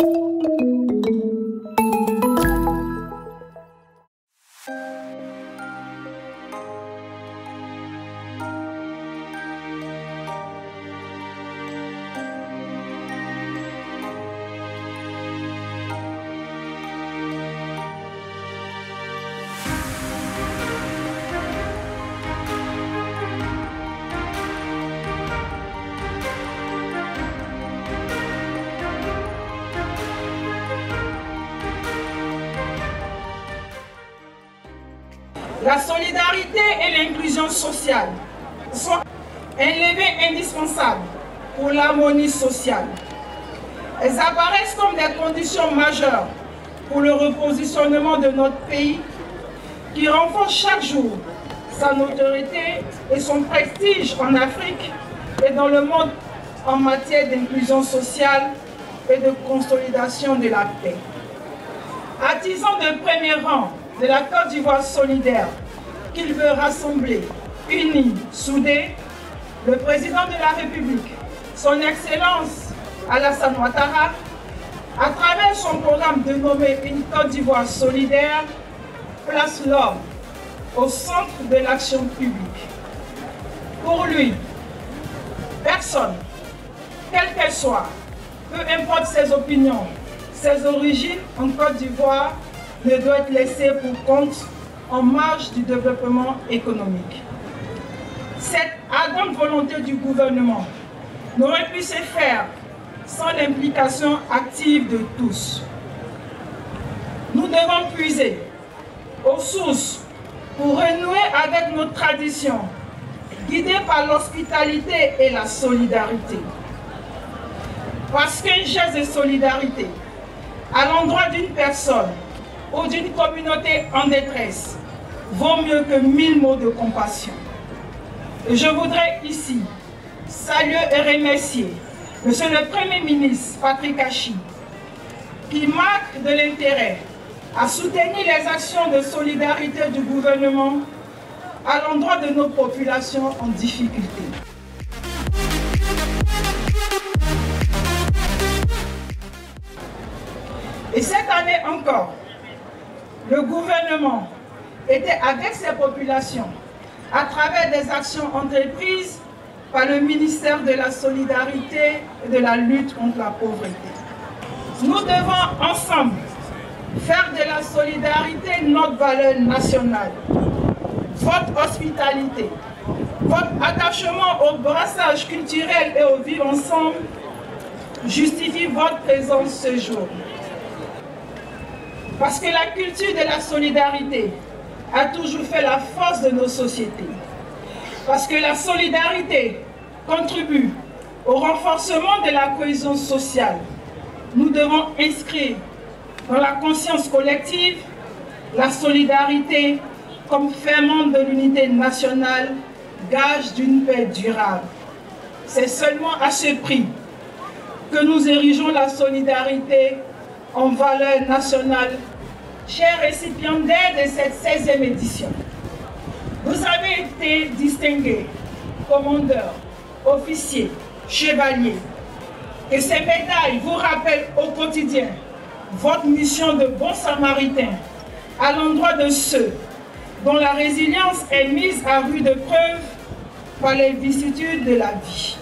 La solidarité et l'inclusion sociale sont un levier indispensable pour l'harmonie sociale. Elles apparaissent comme des conditions majeures pour le repositionnement de notre pays qui renforce chaque jour sa notoriété et son prestige en Afrique et dans le monde en matière d'inclusion sociale et de consolidation de la paix. Artisan de premier rang de la Côte d'Ivoire solidaire qu'il veut rassembler, unis, soudés, le président de la République, son Excellence Alassane Ouattara, à travers son programme de nommer une Côte d'Ivoire solidaire, place l'homme au centre de l'action publique. Pour lui, personne, quelle qu'elle soit, peu importe ses opinions, ses origines en Côte d'Ivoire, ne doit être laissé pour compte en marge du développement économique. Cette ardente volonté du gouvernement n'aurait pu se faire sans l'implication active de tous. Nous devons puiser aux sources pour renouer avec nos traditions, guidées par l'hospitalité et la solidarité. Parce qu'un geste de solidarité à l'endroit d'une personne ou d'une communauté en détresse vaut mieux que 1000 mots de compassion. Et je voudrais ici saluer et remercier Monsieur le Premier ministre Patrick Achi, qui marque de l'intérêt à soutenir les actions de solidarité du gouvernement à l'endroit de nos populations en difficulté. Et cette année encore, le gouvernement était avec ces populations à travers des actions entreprises par le ministère de la Solidarité et de la lutte contre la pauvreté. Nous devons ensemble faire de la solidarité notre valeur nationale. Votre hospitalité, votre attachement au brassage culturel et au vivre ensemble justifie votre présence ce jour. Parce que la culture de la solidarité a toujours fait la force de nos sociétés. Parce que la solidarité contribue au renforcement de la cohésion sociale. Nous devons inscrire dans la conscience collective la solidarité comme ferment de l'unité nationale, gage d'une paix durable. C'est seulement à ce prix que nous érigeons la solidarité en valeur nationale, chers récipiendaires de cette 16e édition. Vous avez été distingués, commandeurs, officiers, chevaliers. Que ces médailles vous rappellent au quotidien votre mission de bon samaritain à l'endroit de ceux dont la résilience est mise à rude preuve par les vicissitudes de la vie.